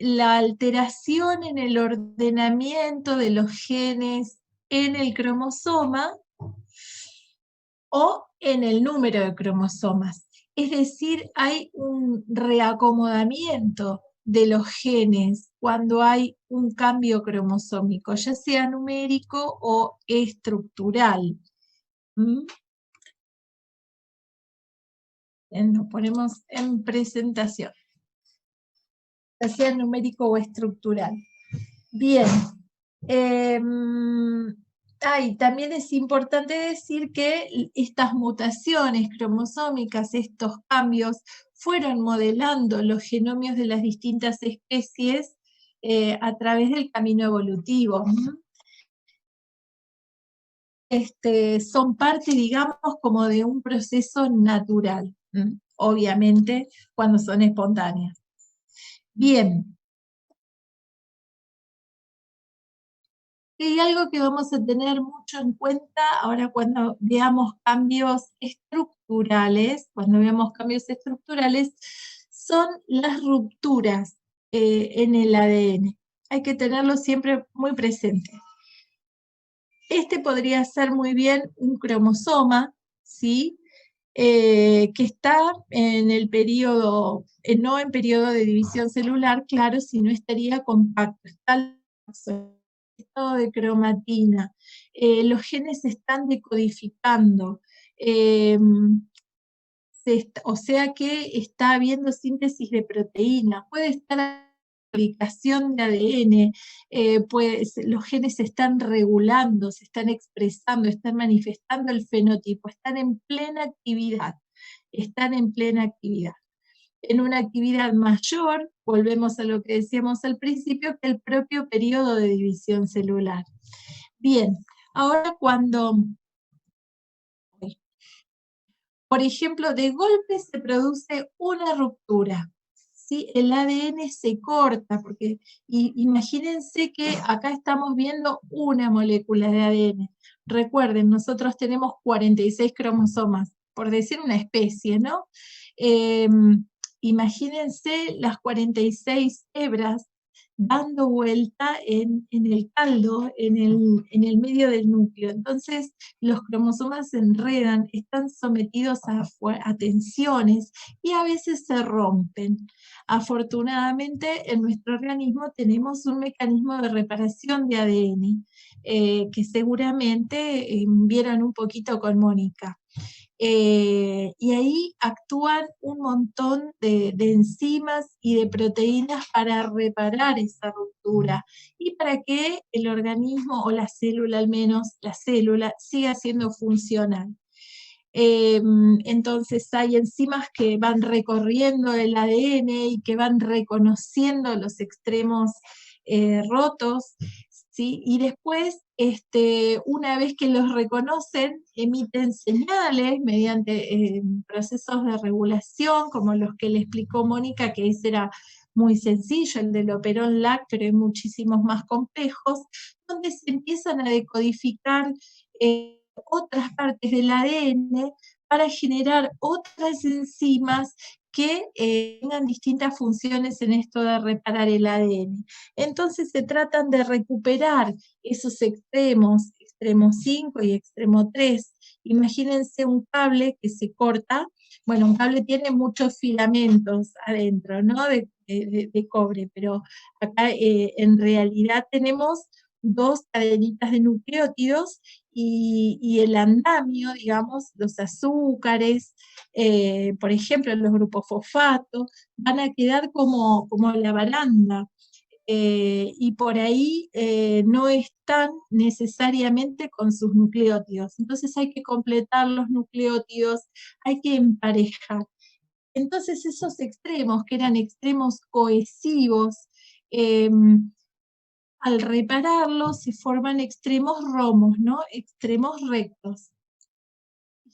la alteración en el ordenamiento de los genes en el cromosoma o en el número de cromosomas. Es decir, hay un reacomodamiento de los genes cuando hay un cambio cromosómico, ya sea numérico o estructural. ¿Mm? Nos ponemos en presentación, ya sea numérico o estructural. Bien. También es importante decir que estas mutaciones cromosómicas, estos cambios, fueron modelando los genomios de las distintas especies a través del camino evolutivo. Son parte, digamos, como de un proceso natural, obviamente, cuando son espontáneas. Bien. Y algo que vamos a tener mucho en cuenta ahora cuando veamos cambios estructurales, son las rupturas en el ADN. Hay que tenerlo siempre muy presente. Este podría ser muy bien un cromosoma, ¿sí? Que está en el periodo, no en periodo de división celular, claro, sino estaría compacto, está estado de cromatina, los genes se están decodificando, o sea que está habiendo síntesis de proteínas, puede estar fabricación de ADN, los genes se están regulando, se están expresando, están manifestando el fenotipo, están en plena actividad, en una actividad mayor, volvemos a lo que decíamos al principio, que el propio periodo de división celular. Bien, ahora por ejemplo, de golpe se produce una ruptura, ¿sí? El ADN se corta, porque imagínense que acá estamos viendo una molécula de ADN. Recuerden, nosotros tenemos 46 cromosomas, por decir una especie, ¿no? Imagínense las 46 hebras dando vuelta en el caldo, en el medio del núcleo. Entonces, los cromosomas se enredan, están sometidos a tensiones y a veces se rompen. Afortunadamente, en nuestro organismo tenemos un mecanismo de reparación de ADN, que seguramente vieron un poquito con Mónica. Y ahí actúan un montón de enzimas y de proteínas para reparar esa ruptura y para que el organismo, o la célula al menos, la célula siga siendo funcional. Entonces hay enzimas que van recorriendo el ADN y que van reconociendo los extremos rotos, ¿sí? Y después, una vez que los reconocen, emiten señales mediante procesos de regulación, como los que le explicó Mónica, que ese era muy sencillo, el del Operon-LAC, pero hay muchísimos más complejos, donde se empiezan a decodificar otras partes del ADN para generar otras enzimas que tengan distintas funciones en esto de reparar el ADN. Entonces se tratan de recuperar esos extremos, extremo 5 y extremo 3. Imagínense un cable que se corta, bueno, un cable tiene muchos filamentos adentro, ¿no? De cobre, pero acá en realidad tenemos dos cadenitas de nucleótidos y el andamio, digamos, los azúcares, por ejemplo, los grupos fosfato, van a quedar como la baranda. Y por ahí no están necesariamente con sus nucleótidos. Entonces hay que completar los nucleótidos, hay que emparejar. Entonces esos extremos, que eran extremos cohesivos, al repararlos se forman extremos romos, ¿no? Extremos rectos.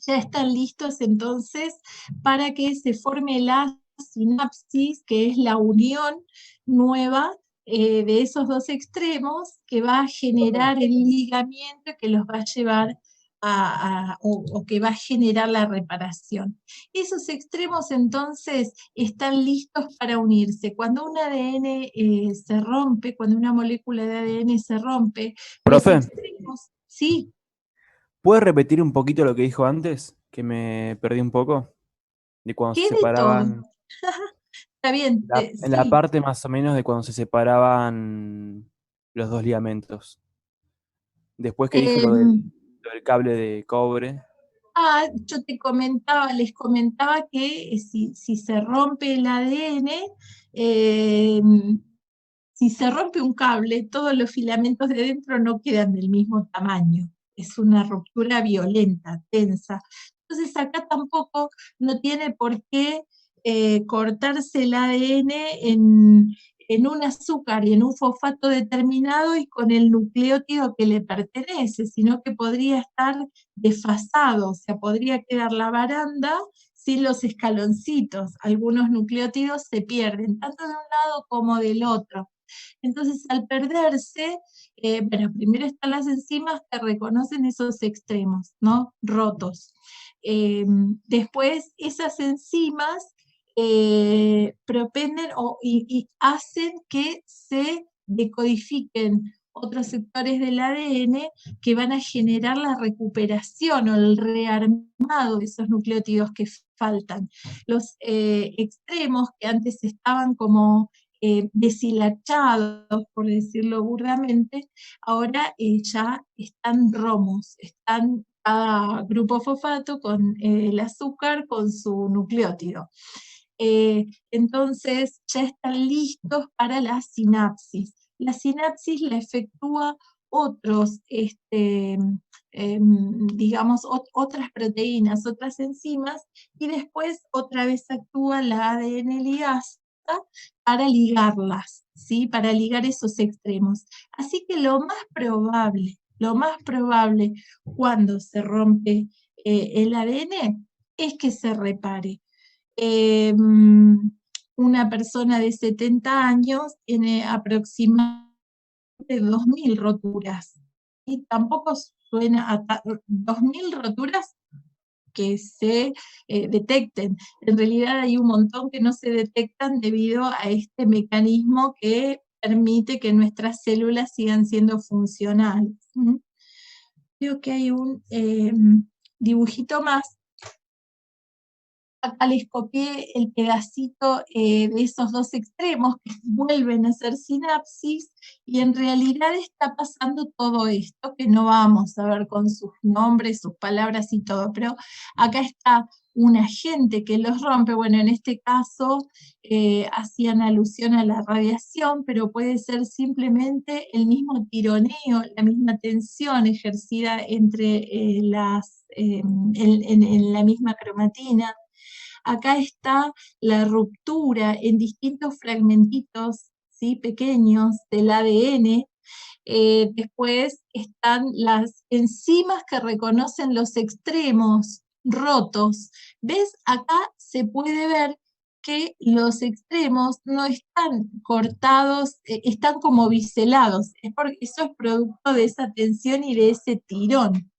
Ya están listos entonces para que se forme la sinapsis, que es la unión nueva de esos dos extremos, que va a generar el ligamiento que los va a llevar o que va a generar la reparación. Esos extremos entonces están listos para unirse. Cuando un ADN se rompe, cuando una molécula de ADN se rompe, los Profe, extremos, sí, ¿puedes repetir un poquito lo que dijo antes? Que me perdí un poco. De cuando se ¿qué de todo? separaban. Está bien, En la sí. parte más o menos de cuando se separaban los dos ligamentos. Después que dijo Em, lo del cable de cobre. Yo les comentaba que si se rompe el ADN, eh, si se rompe un cable, todos los filamentos de dentro no quedan del mismo tamaño. Es una ruptura violenta, tensa. Entonces acá tampoco no tiene por qué cortarse el ADN en un azúcar y en un fosfato determinado y con el nucleótido que le pertenece, sino que podría estar desfasado, o sea, podría quedar la baranda sin los escaloncitos. Algunos nucleótidos se pierden, tanto de un lado como del otro. Entonces, al perderse, bueno, primero están las enzimas que reconocen esos extremos, ¿no? Rotos. Después, esas enzimas propenden y hacen que se decodifiquen otros sectores del ADN que van a generar la recuperación o el rearmado de esos nucleótidos que faltan. Los extremos que antes estaban como deshilachados, por decirlo burdamente, ahora ya están romos, están cada grupo fosfato con el azúcar con su nucleótido. Entonces ya están listos para la sinapsis. La sinapsis la efectúa otros, digamos, otras proteínas, otras enzimas, y después otra vez actúa la ADN ligasa para ligarlas, ¿sí? Para ligar esos extremos. Así que lo más probable cuando se rompe el ADN es que se repare. Eh, una persona de 70 años tiene aproximadamente 2.000 roturas. Y tampoco suena a 2.000 roturas que se detecten. En realidad hay un montón que no se detectan debido a este mecanismo que permite que nuestras células sigan siendo funcionales. Creo que hay un dibujito más. Acá les copié el pedacito de esos dos extremos que vuelven a ser sinapsis y en realidad está pasando todo esto que no vamos a ver con sus nombres, sus palabras y todo, pero acá está un agente que los rompe, bueno, en este caso hacían alusión a la radiación, pero puede ser simplemente el mismo tironeo, la misma tensión ejercida entre en la misma cromatina. Acá está la ruptura en distintos fragmentitos, ¿sí? Pequeños del ADN. Después están las enzimas que reconocen los extremos rotos. ¿Ves? Acá se puede ver que los extremos no están cortados, están como biselados. Es porque eso es producto de esa tensión y de ese tirón.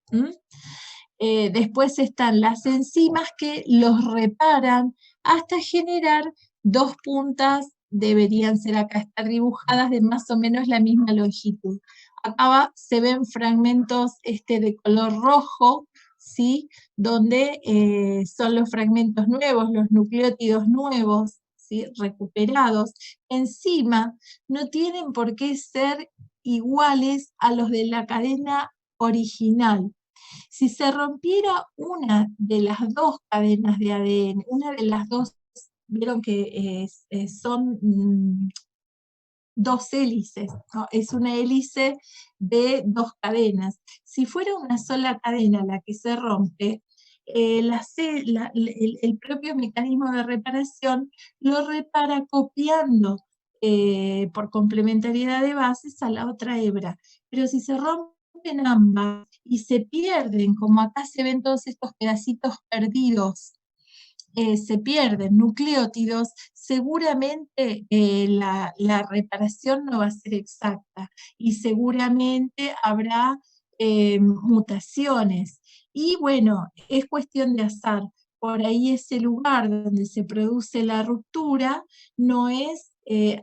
Después están las enzimas que los reparan hasta generar dos puntas, deberían ser acá estar dibujadas de más o menos la misma longitud. Acá se ven fragmentos de color rojo, ¿sí? Donde son los fragmentos nuevos, los nucleótidos nuevos, ¿sí? Recuperados. Encima, no tienen por qué ser iguales a los de la cadena original. Si se rompiera una de las dos cadenas de ADN, una de las dos, vieron que son dos hélices, ¿no? Es una hélice de dos cadenas. Si fuera una sola cadena la que se rompe, el propio mecanismo de reparación lo repara copiando por complementariedad de bases a la otra hebra. Pero si se rompen ambas y se pierden, como acá se ven todos estos pedacitos perdidos, se pierden nucleótidos, seguramente la reparación no va a ser exacta y seguramente habrá mutaciones. Y bueno, es cuestión de azar. Por ahí ese lugar donde se produce la ruptura no es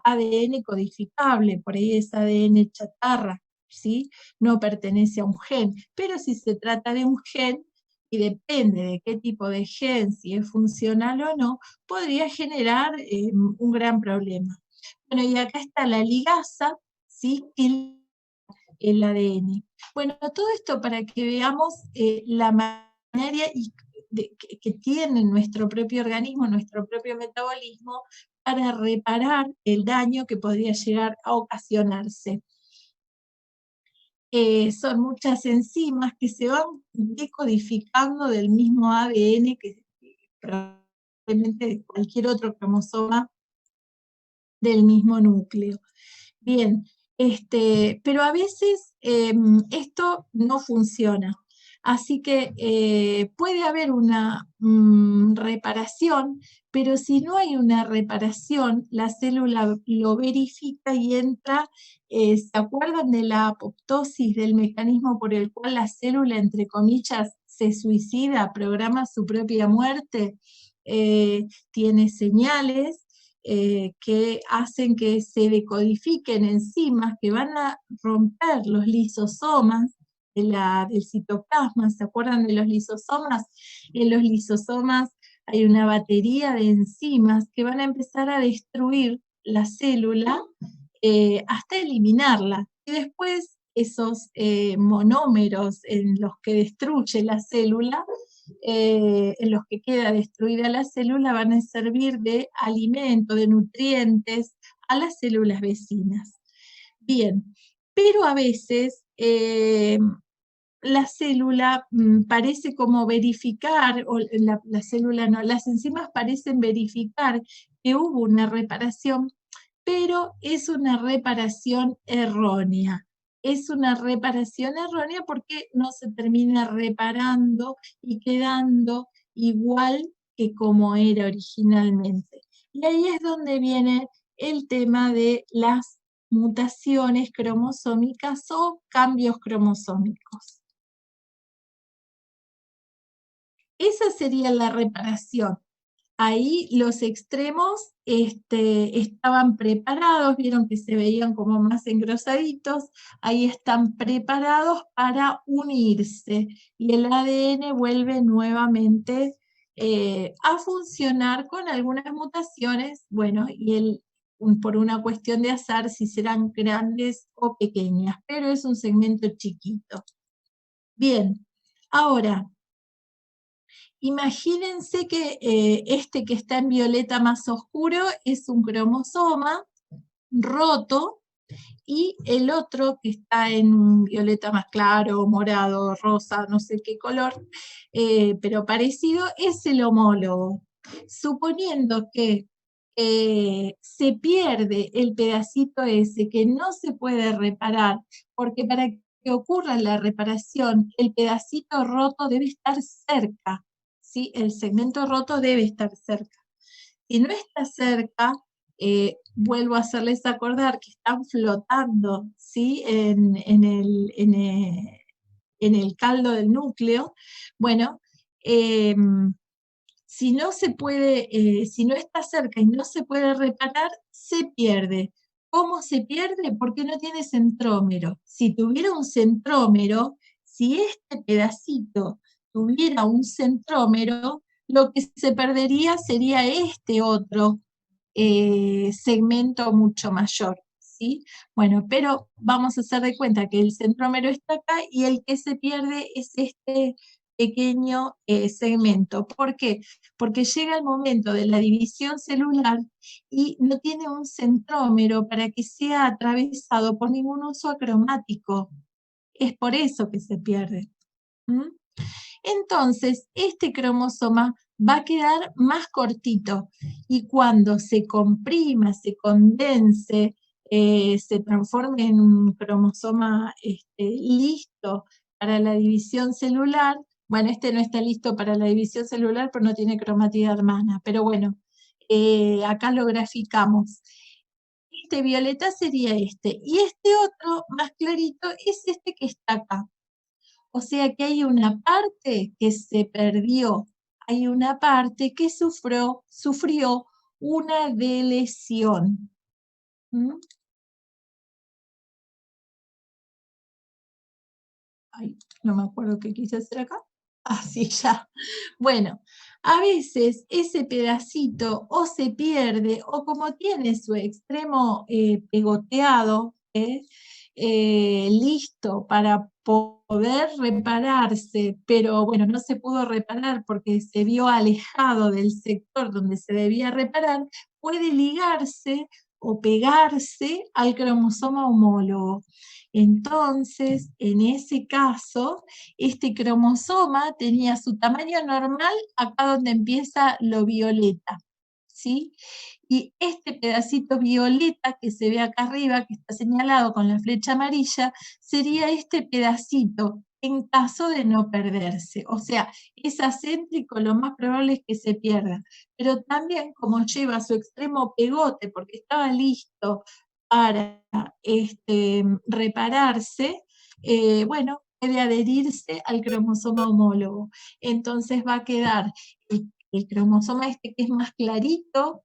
ADN codificable, por ahí es ADN chatarra, ¿sí? No pertenece a un gen, pero si se trata de un gen, y depende de qué tipo de gen, si es funcional o no, podría generar un gran problema. Bueno, y acá está la ligasa, ¿sí? El ADN. Bueno, todo esto para que veamos la manera que tiene nuestro propio organismo, nuestro propio metabolismo, para reparar el daño que podría llegar a ocasionarse. Son muchas enzimas que se van decodificando del mismo ADN que probablemente de cualquier otro cromosoma del mismo núcleo. Bien, pero a veces esto no funciona. Así que puede haber una reparación, pero si no hay una reparación, la célula lo verifica y entra. ¿Se acuerdan de la apoptosis, del mecanismo por el cual la célula, entre comillas, se suicida, programa su propia muerte? Tiene señales que hacen que se decodifiquen enzimas que van a romper los lisosomas del citoplasma. ¿Se acuerdan de los lisosomas? En los lisosomas hay una batería de enzimas que van a empezar a destruir la célula hasta eliminarla. Y después esos monómeros en los que destruye la célula, en los que queda destruida la célula, van a servir de alimento, de nutrientes a las células vecinas. Bien, pero a veces la célula parece como verificar, o la célula no, las enzimas parecen verificar que hubo una reparación, pero es una reparación errónea. Es una reparación errónea porque no se termina reparando y quedando igual que como era originalmente. Y ahí es donde viene el tema de las mutaciones cromosómicas o cambios cromosómicos. Esa sería la reparación. Ahí los extremos estaban preparados, vieron que se veían como más engrosaditos, ahí están preparados para unirse y el ADN vuelve nuevamente a funcionar con algunas mutaciones, bueno, y por una cuestión de azar si serán grandes o pequeñas, pero es un segmento chiquito. Bien, ahora, imagínense que este que está en violeta más oscuro es un cromosoma roto y el otro que está en un violeta más claro, morado, rosa, no sé qué color, pero parecido, es el homólogo. Suponiendo que se pierde el pedacito ese que no se puede reparar, porque para que ocurra la reparación, el pedacito roto debe estar cerca, ¿sí? El segmento roto debe estar cerca. Si no está cerca, vuelvo a hacerles acordar que están flotando, ¿sí? En el caldo del núcleo. Bueno, si no se puede, si no está cerca y no se puede reparar, se pierde. ¿Cómo se pierde? Porque no tiene centrómero. Si tuviera un centrómero, si este pedacito tuviera un centrómero, lo que se perdería sería este otro segmento mucho mayor, ¿sí? Bueno, pero vamos a hacer de cuenta que el centrómero está acá y el que se pierde es este pequeño segmento. ¿Por qué? Porque llega el momento de la división celular y no tiene un centrómero para que sea atravesado por ningún uso acromático. Es por eso que se pierde. ¿Mm? Entonces, este cromosoma va a quedar más cortito y cuando se comprima, se condense, se transforme en un cromosoma listo para la división celular. Bueno, este no está listo para la división celular, pero no tiene cromatida hermana. Pero bueno, acá lo graficamos. Este violeta sería este. Y este otro, más clarito, es este que está acá. O sea que hay una parte que se perdió, hay una parte que sufrió una deleción. ¿Mm? Ay, no me acuerdo qué quise hacer acá. Ah, sí, ya. Bueno, a veces ese pedacito o se pierde o como tiene su extremo pegoteado, listo para poder repararse, pero bueno, no se pudo reparar porque se vio alejado del sector donde se debía reparar, puede ligarse o pegarse al cromosoma homólogo. Entonces, en ese caso, este cromosoma tenía su tamaño normal acá donde empieza lo violeta, ¿sí? Y este pedacito violeta que se ve acá arriba, que está señalado con la flecha amarilla, sería este pedacito en caso de no perderse. O sea, es acéntrico, lo más probable es que se pierda. Pero también, como lleva su extremo pegote, porque estaba listo para repararse, bueno, puede adherirse al cromosoma homólogo. Entonces va a quedar el cromosoma este que es más clarito,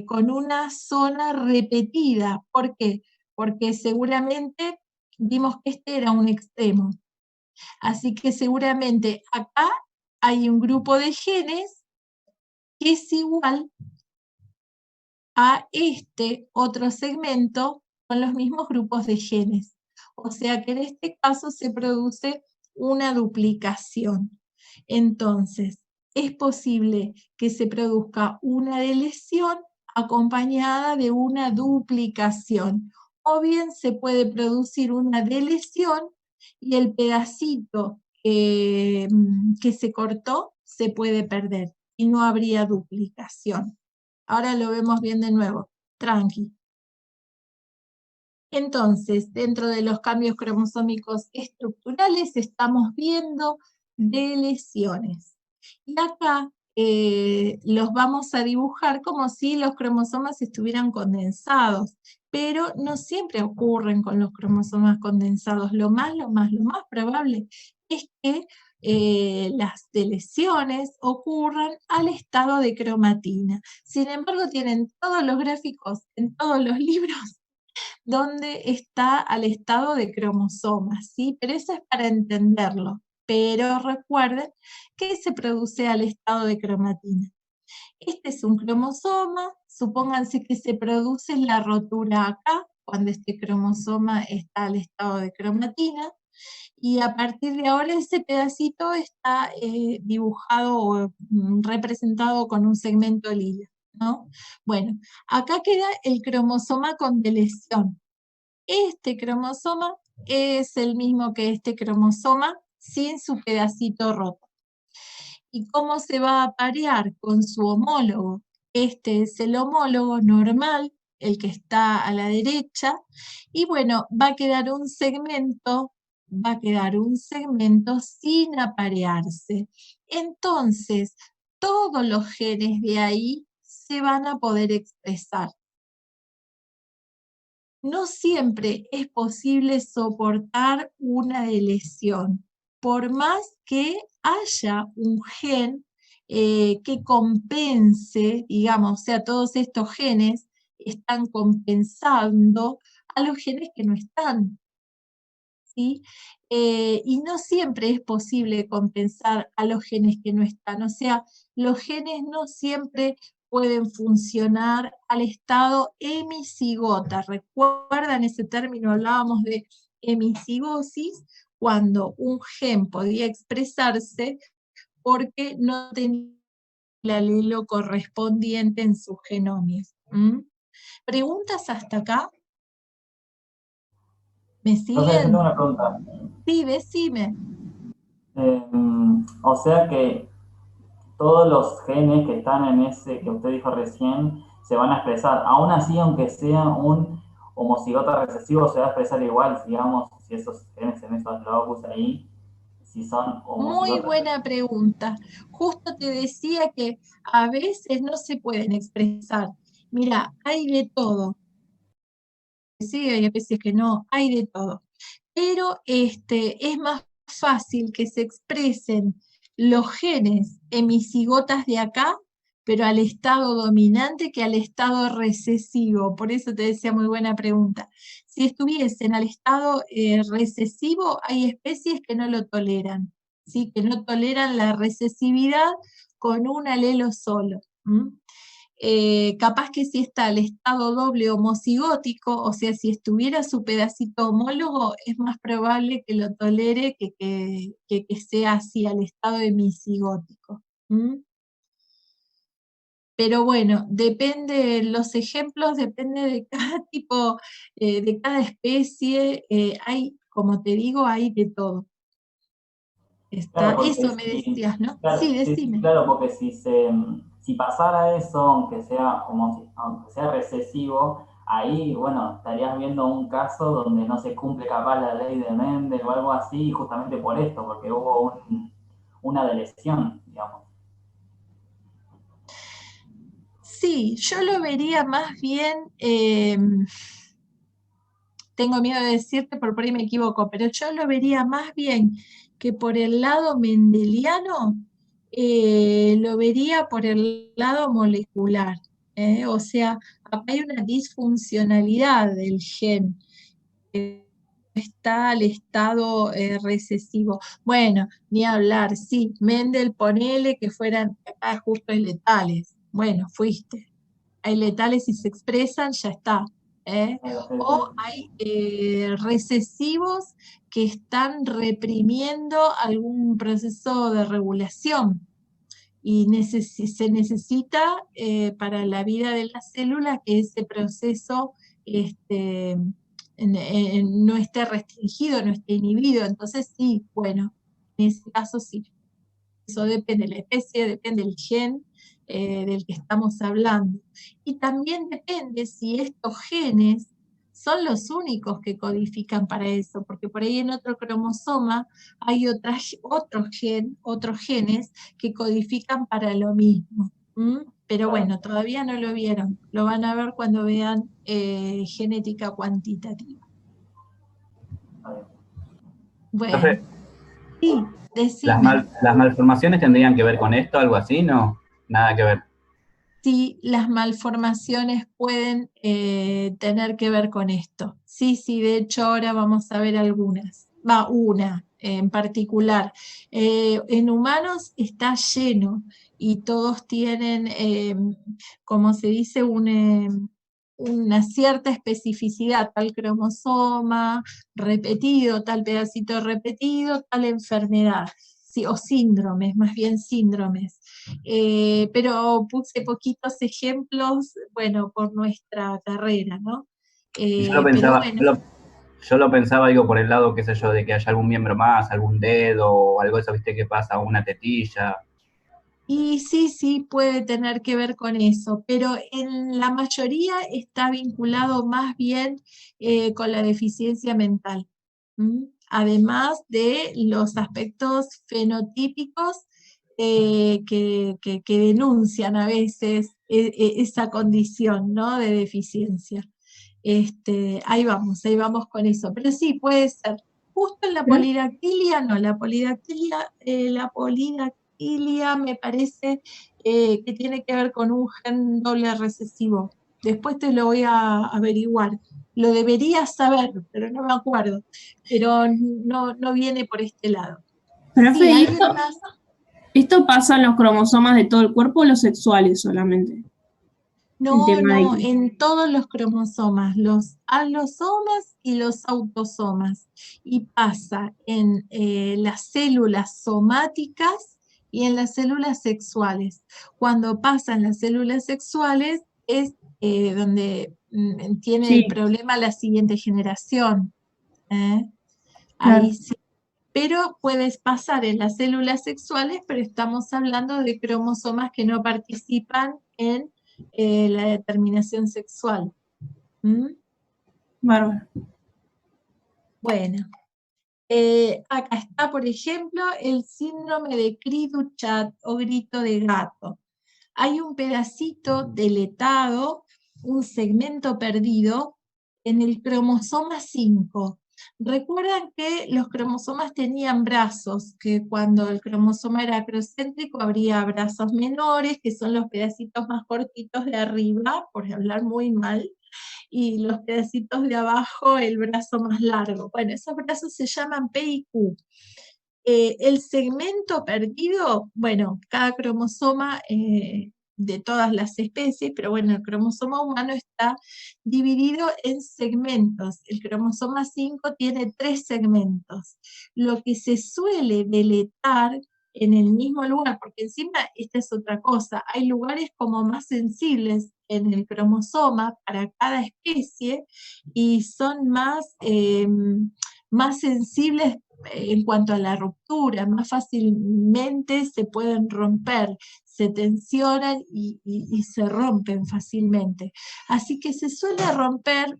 con una zona repetida. ¿Por qué? Porque seguramente vimos que este era un extremo. Así que seguramente acá hay un grupo de genes que es igual a este otro segmento con los mismos grupos de genes. O sea que en este caso se produce una duplicación. Entonces, es posible que se produzca una deleción acompañada de una duplicación. O bien se puede producir una deleción y el pedacito que se cortó se puede perder y no habría duplicación. Ahora lo vemos bien de nuevo, tranqui. Entonces, dentro de los cambios cromosómicos estructurales estamos viendo deleciones. Y acá los vamos a dibujar como si los cromosomas estuvieran condensados, pero no siempre ocurren con los cromosomas condensados. Lo más probable es que las deleciones ocurran al estado de cromatina. Sin embargo, tienen todos los gráficos en todos los libros donde está al estado de cromosomas, ¿sí? Pero eso es para entenderlo. Pero recuerden que se produce al estado de cromatina. Este es un cromosoma, supónganse que se produce la rotura acá, cuando este cromosoma está al estado de cromatina, y a partir de ahora ese pedacito está dibujado o representado con un segmento lila, ¿no? Bueno, acá queda el cromosoma con deleción. Este cromosoma es el mismo que este cromosoma sin su pedacito roto. ¿Y cómo se va a parear con su homólogo? Este es el homólogo normal, el que está a la derecha, y bueno, va a quedar un segmento sin aparearse. Entonces, todos los genes de ahí se van a poder expresar. No siempre es posible soportar una deleción, por más que haya un gen que compense, digamos, o sea, todos estos genes están compensando a los genes que no están, ¿sí? Y no siempre es posible compensar a los genes que no están, o sea, los genes no siempre pueden funcionar al estado hemicigota. ¿Recuerdan ese término? Hablábamos de hemicigosis, cuando un gen podía expresarse porque no tenía el alelo correspondiente en sus genomes. ¿Preguntas hasta acá? ¿Me Entonces, yo tengo siguen? una pregunta. Sí, decime. O sea que todos los genes que están en ese que usted dijo recién se van a expresar. Aún así, aunque sea un homocigota recesivo, se va a expresar igual, digamos, si esos genes en esos locus ahí, si son Muy homocigotas. buena pregunta. Justo te decía que a veces no se pueden expresar. Mira, hay de todo. Sí, hay veces que no, hay de todo. Pero es más fácil que se expresen los genes hemicigotas de acá, pero al estado dominante que al estado recesivo. Por eso te decía, muy buena pregunta. Si estuviesen al estado recesivo, hay especies que no lo toleran, ¿sí? Que no toleran la recesividad con un alelo solo. Capaz que si está al estado doble homocigótico, o sea, si estuviera su pedacito homólogo, es más probable que lo tolere que sea así, al estado hemicigótico. Pero bueno, depende, los ejemplos depende de cada tipo, de cada especie, hay, como te digo, hay de todo. Claro, porque Eso me decías, ¿no? claro, Sí, sí, sí, decime. claro, porque si pasara eso, aunque sea recesivo, ahí, bueno, estarías viendo un caso donde no se cumple capaz la ley de Mendel o algo así, justamente por esto, porque hubo una delección, digamos. Sí, yo lo vería más bien, tengo miedo de decirte, por ahí me equivoco, pero yo lo vería más bien que por el lado mendeliano, lo vería por el lado molecular. O sea, acá hay una disfuncionalidad del gen, está al estado recesivo. Bueno, ni hablar, sí, Mendel ponele que fueran justo letales. Bueno, fuiste. Hay letales y se expresan, ya está. O hay recesivos que están reprimiendo algún proceso de regulación y se necesita para la vida de la célula que ese proceso no esté restringido, no esté inhibido. Entonces sí, bueno, en ese caso sí. Eso depende de la especie, depende del gen del que estamos hablando. Y también depende si estos genes son los únicos que codifican para eso, porque por ahí en otro cromosoma hay otros genes que codifican para lo mismo. Pero bueno, todavía no lo vieron. Lo van a ver cuando vean genética cuantitativa. Bueno, Profe, sí, decime. las malformaciones tendrían que ver con esto, algo así, ¿no? Nada que ver. Sí, las malformaciones pueden tener que ver con esto. Sí, sí, de hecho ahora vamos a ver algunas. Va, una en particular. En humanos está lleno y todos tienen, como se dice, una cierta especificidad, tal cromosoma repetido, tal pedacito repetido, tal enfermedad, sí, o síndromes, más bien síndromes. Pero puse poquitos ejemplos, bueno, por nuestra carrera, ¿no? Y yo lo Pero pensaba, bueno, yo lo pensaba, digo, por el lado, qué sé yo, de que haya algún miembro más, algún dedo, o algo de eso, viste, que pasa, una tetilla. y sí, sí, puede tener que ver con eso, pero en la mayoría está vinculado más bien con la deficiencia mental. Además de los aspectos fenotípicos que denuncian a veces esa condición, ¿no? De deficiencia. Ahí vamos con eso. Pero sí, puede ser. Justo en la polidactilia, no, la polidactilia me parece que tiene que ver con un gen doble recesivo. Después te lo voy a averiguar. Lo debería saber, pero no me acuerdo. Pero no viene por este lado. Profe, Sí, ¿y hay otras. esto pasa en los cromosomas de todo el cuerpo o los sexuales solamente? El No, tema de no, que... en todos los cromosomas, los alosomas y los autosomas. Y pasa en las células somáticas y en las células sexuales. Cuando pasa en las células sexuales es donde tiene el Sí, problema la siguiente generación. ¿eh? Ahí claro. sí. Pero puedes pasar en las células sexuales, pero estamos hablando de cromosomas que no participan en la determinación sexual. Bárbaro. Bueno, acá está, por ejemplo, el síndrome de Cri-du-Chat o grito de gato. Hay un pedacito deletado, un segmento perdido en el cromosoma 5. Recuerdan que los cromosomas tenían brazos, que cuando el cromosoma era acrocéntrico habría brazos menores, que son los pedacitos más cortitos de arriba, por hablar muy mal, y los pedacitos de abajo el brazo más largo. Bueno, esos brazos se llaman P y Q. El segmento perdido, bueno, cada cromosoma de todas las especies, pero bueno, el cromosoma humano está dividido en segmentos. El cromosoma 5 tiene 3 segmentos. Lo que se suele deletar en el mismo lugar, porque encima esta es otra cosa, hay lugares como más sensibles en el cromosoma para cada especie y son más sensibles en cuanto a la ruptura, más fácilmente se pueden romper, se tensionan y se rompen fácilmente. Así que se suele romper,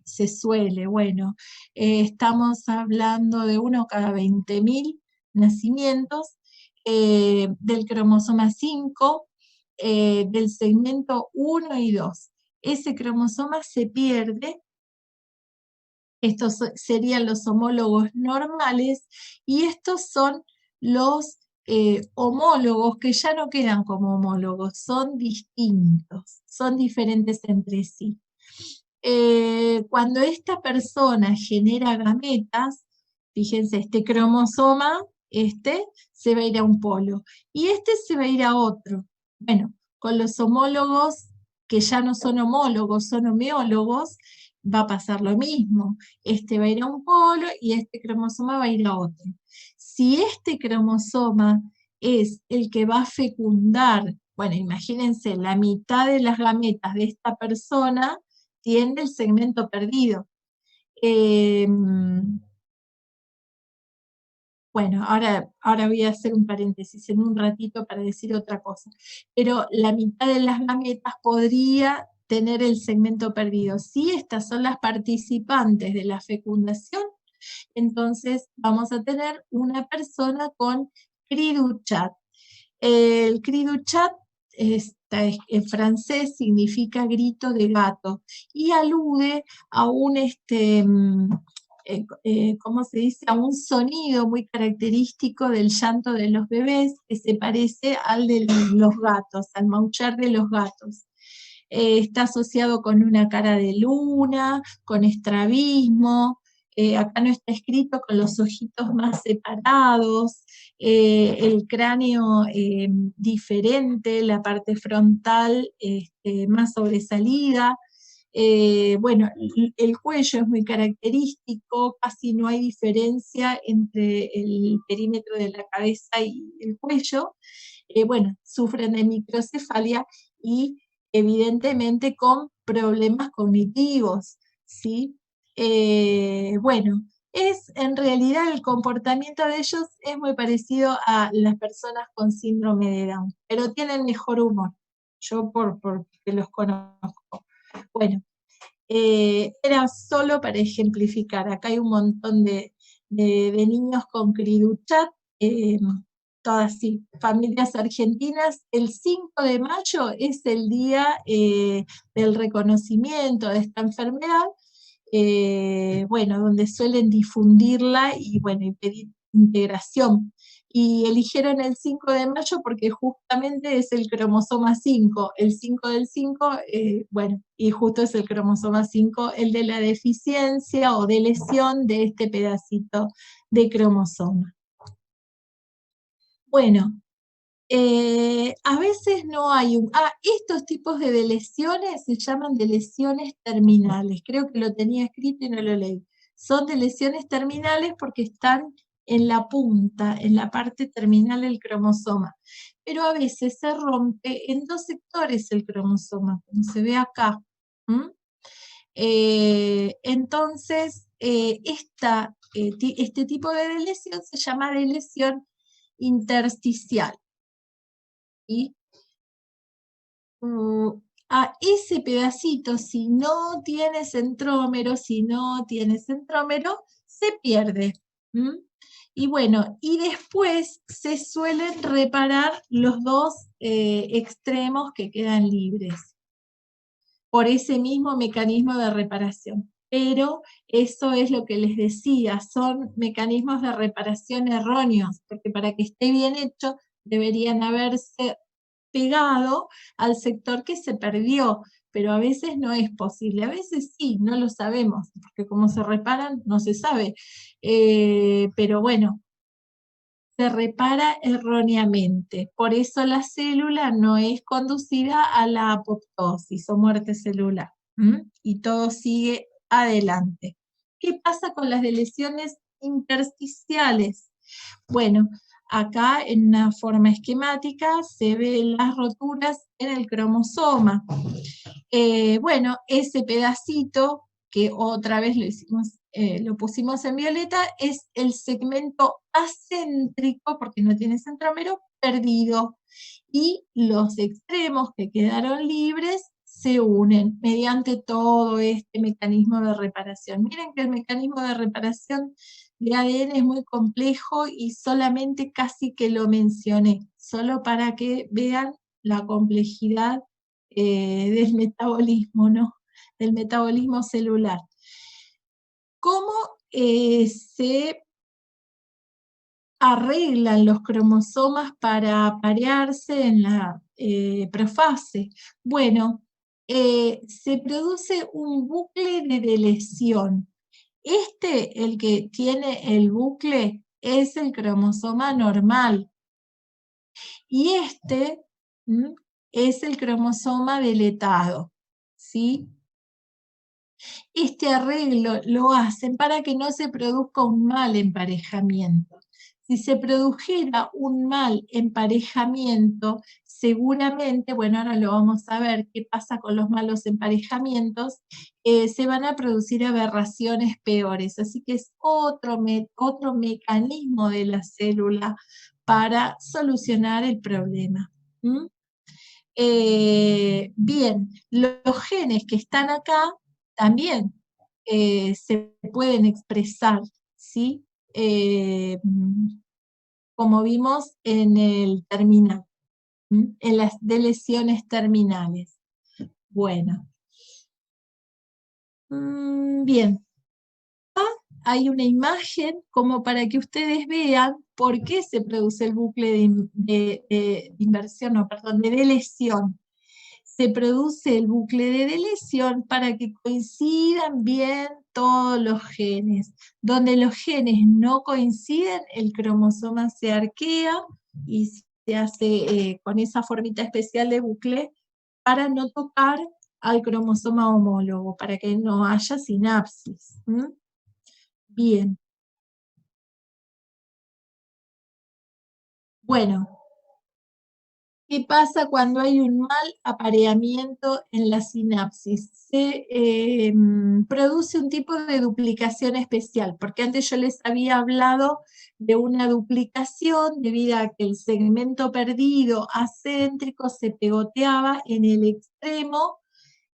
bueno, estamos hablando de uno cada 20.000 nacimientos, del cromosoma 5, del segmento 1 y 2. Ese cromosoma se pierde. Estos serían los homólogos normales, y estos son los homólogos que ya no quedan como homólogos, son distintos, son diferentes entre sí. Cuando esta persona genera gametas, fíjense, este cromosoma, se va a ir a un polo, y este se va a ir a otro. Bueno, con los homólogos que ya no son homólogos, son homeólogos, va a pasar lo mismo. Este va a ir a un polo y este cromosoma va a ir a otro. Si este cromosoma es el que va a fecundar, bueno, imagínense, la mitad de las gametas de esta persona tiene el segmento perdido. Bueno, ahora voy a hacer un paréntesis en un ratito para decir otra cosa. Pero la mitad de las gametas podría tener el segmento perdido. Si estas son las participantes de la fecundación, entonces vamos a tener una persona con cri du chat. El cri du chat en francés significa grito de gato y alude a un ¿cómo se dice? A un sonido muy característico del llanto de los bebés, que se parece al de los gatos, al maullar de los gatos. Está asociado con una cara de luna, con estrabismo, acá no está escrito, con los ojitos más separados, el cráneo diferente, la parte frontal más sobresalida. Bueno, el cuello es muy característico, casi no hay diferencia entre el perímetro de la cabeza y el cuello. Bueno, sufren de microcefalia y evidentemente con problemas cognitivos, ¿sí? Bueno, en realidad el comportamiento de ellos es muy parecido a las personas con síndrome de Down, pero tienen mejor humor, yo porque los conozco. Bueno, era solo para ejemplificar, acá hay un montón de niños con cri du chat, todas sí, familias argentinas. El 5 de mayo es el día del reconocimiento de esta enfermedad, bueno, donde suelen difundirla y bueno, y pedir integración. Y eligieron el 5 de mayo porque justamente es el cromosoma 5, el 5 del 5, bueno, y justo es el cromosoma 5, el de la deficiencia o de lesión de este pedacito de cromosoma. Bueno, a veces no hay estos tipos de lesiones se llaman de lesiones terminales. Creo que lo tenía escrito y no lo leí. Son de lesiones terminales porque están en la punta, en la parte terminal del cromosoma. Pero a veces se rompe en 2 sectores el cromosoma, como se ve acá. Entonces, este tipo de lesión se llama de lesión intersticial. Y a ese pedacito, si no tiene centrómero, se pierde. Y bueno, y después se suelen reparar los 2 extremos que quedan libres por ese mismo mecanismo de reparación. pero eso es lo que les decía, son mecanismos de reparación erróneos, porque para que esté bien hecho deberían haberse pegado al sector que se perdió, pero a veces no es posible, a veces sí, no lo sabemos, porque cómo se reparan no se sabe, pero bueno, se repara erróneamente, por eso la célula no es conducida a la apoptosis o muerte celular, y todo sigue adelante. ¿Qué pasa con las lesiones intersticiales? Bueno, acá en una forma esquemática se ven las roturas en el cromosoma. Bueno, ese pedacito que otra vez lo pusimos en violeta, es el segmento acéntrico, porque no tiene centrómero, perdido. Y los extremos que quedaron libres se unen mediante todo este mecanismo de reparación. Miren que el mecanismo de reparación de ADN es muy complejo y solamente casi que lo mencioné, solo para que vean la complejidad del metabolismo, ¿no? Del metabolismo celular. ¿Cómo se arreglan los cromosomas para aparearse en la profase? Bueno, se produce un bucle de deleción. El que tiene el bucle, es el cromosoma normal. Y es el cromosoma deletado, ¿sí? Este arreglo lo hacen para que no se produzca un mal emparejamiento. Si se produjera un mal emparejamiento, seguramente, bueno, ahora lo vamos a ver qué pasa con los malos emparejamientos, se van a producir aberraciones peores. Así que es otro mecanismo de la célula para solucionar el problema. Bien, los genes que están acá también se pueden expresar, ¿sí? Como vimos en el terminal, en las lesiones terminales. Bueno. Bien. Acá hay una imagen como para que ustedes vean por qué se produce el bucle de inversión, no, perdón, de deleción. Se produce el bucle de deleción para que coincidan bien todos los genes. Donde los genes no coinciden, el cromosoma se arquea y se hace con esa formita especial de bucle para no tocar al cromosoma homólogo, para que no haya sinapsis. Bien. Bueno. ¿Qué pasa cuando hay un mal apareamiento en la sinapsis? Se produce un tipo de duplicación especial, porque antes yo les había hablado de una duplicación debido a que el segmento perdido acéntrico se pegoteaba en el extremo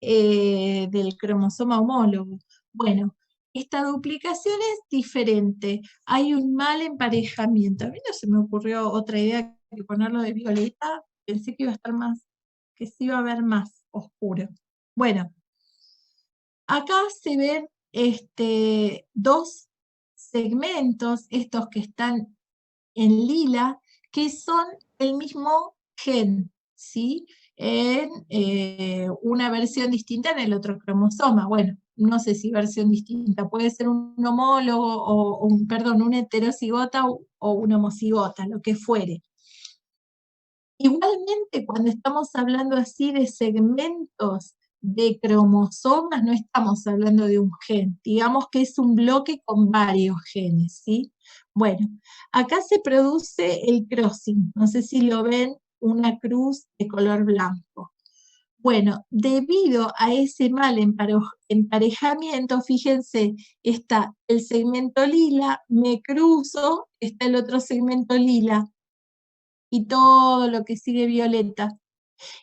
del cromosoma homólogo. Bueno, esta duplicación es diferente. Hay un mal emparejamiento. A mí no se me ocurrió otra idea que ponerlo de violeta. Pensé que iba a estar más, que se iba a ver más oscuro. Bueno, acá se ven dos segmentos, estos que están en lila, que son el mismo gen, ¿sí? En una versión distinta en el otro cromosoma. Bueno, no sé si versión distinta, puede ser un homólogo o un heterocigota o un homocigota, lo que fuere. Igualmente, cuando estamos hablando así de segmentos de cromosomas, no estamos hablando de un gen, digamos que es un bloque con varios genes, ¿sí? Bueno, acá se produce el crossing, no sé si lo ven, una cruz de color blanco. Bueno, debido a ese mal emparejamiento, fíjense, está el segmento lila, me cruzo, está el otro segmento lila, y todo lo que sigue violeta.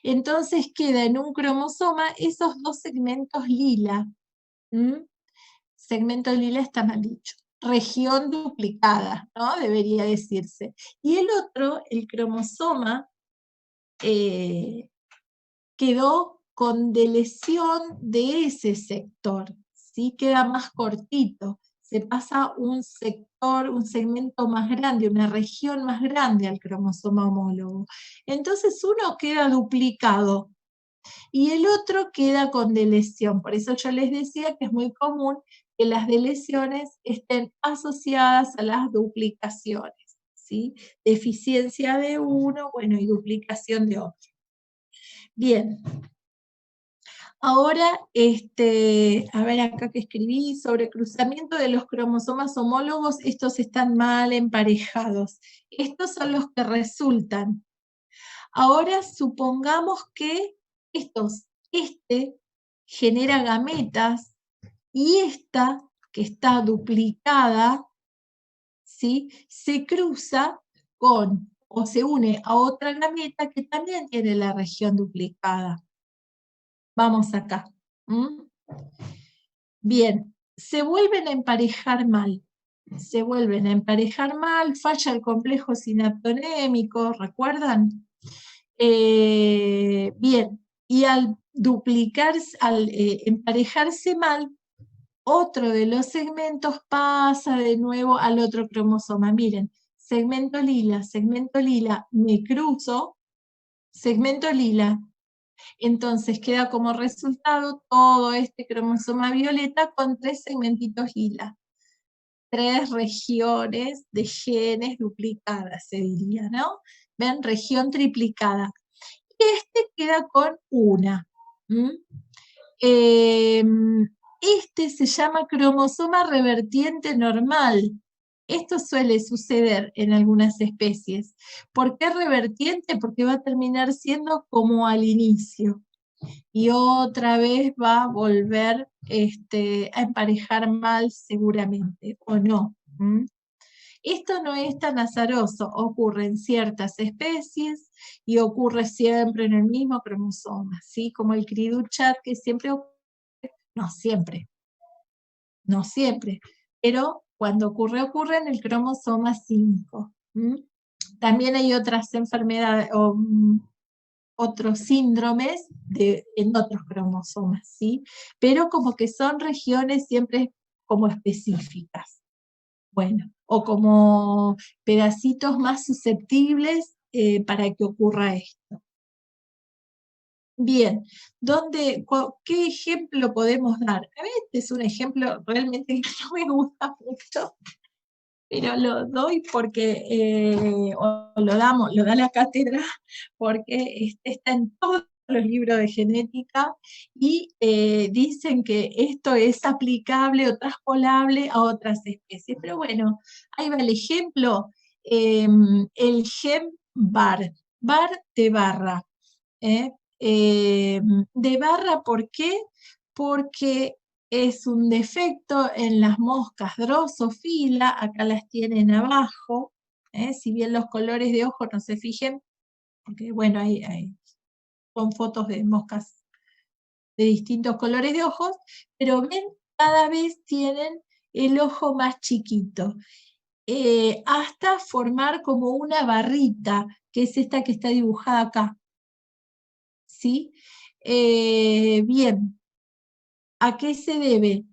Entonces queda en un cromosoma esos dos segmentos lila. Segmento lila está mal dicho. Región duplicada, ¿no? Debería decirse. Y el otro, el cromosoma, quedó con deleción de ese sector, ¿sí? Queda más cortito, se pasa un sector, un segmento más grande, una región más grande al cromosoma homólogo. Entonces uno queda duplicado y el otro queda con deleción. Por eso yo les decía que es muy común que las deleciones estén asociadas a las duplicaciones, ¿sí? Deficiencia de uno, bueno, y duplicación de otro. Bien. Ahora, a ver acá que escribí, sobre cruzamiento de los cromosomas homólogos, estos están mal emparejados. Estos son los que resultan. Ahora supongamos que este genera gametas y esta, que está duplicada, ¿sí? Se cruza con, o se une a otra gameta que también tiene la región duplicada. Vamos acá. Bien, se vuelven a emparejar mal. Se vuelven a emparejar mal, falla el complejo sinaptonémico, ¿recuerdan? Bien, y al duplicarse, al emparejarse mal, otro de los segmentos pasa de nuevo al otro cromosoma. Miren, segmento lila, me cruzo, segmento lila. Entonces queda como resultado todo este cromosoma violeta con 3 segmentitos lila. 3 regiones de genes duplicadas, se diría, ¿no? Ven, región triplicada. Y este queda con una. Este se llama cromosoma revertiente normal. Esto suele suceder en algunas especies. ¿Por qué revertiente? Porque va a terminar siendo como al inicio. Y otra vez va a volver a emparejar mal seguramente, ¿o no? Esto no es tan azaroso, ocurre en ciertas especies y ocurre siempre en el mismo cromosoma, ¿sí? Como el cri du chat, que siempre ocurre, no siempre, pero cuando ocurre en el cromosoma 5. También hay otras enfermedades, otros síndromes en otros cromosomas, ¿sí? Pero como que son regiones siempre como específicas. Bueno, o como pedacitos más susceptibles para que ocurra esto. Bien, ¿qué ejemplo podemos dar? A ver, este es un ejemplo realmente que no me gusta mucho, pero lo doy porque, o lo da la cátedra, porque está en todos los libros de genética y dicen que esto es aplicable o traspolable a otras especies. Pero bueno, ahí va el ejemplo, el gen BAR de barra. De barra, ¿por qué? Porque es un defecto en las moscas drosofila, acá las tienen abajo, si bien los colores de ojo no se fijen, porque bueno, son fotos de moscas de distintos colores de ojos, pero ven, cada vez tienen el ojo más chiquito, hasta formar como una barrita, que es esta que está dibujada acá. ¿Sí? Bien, ¿a qué se debe?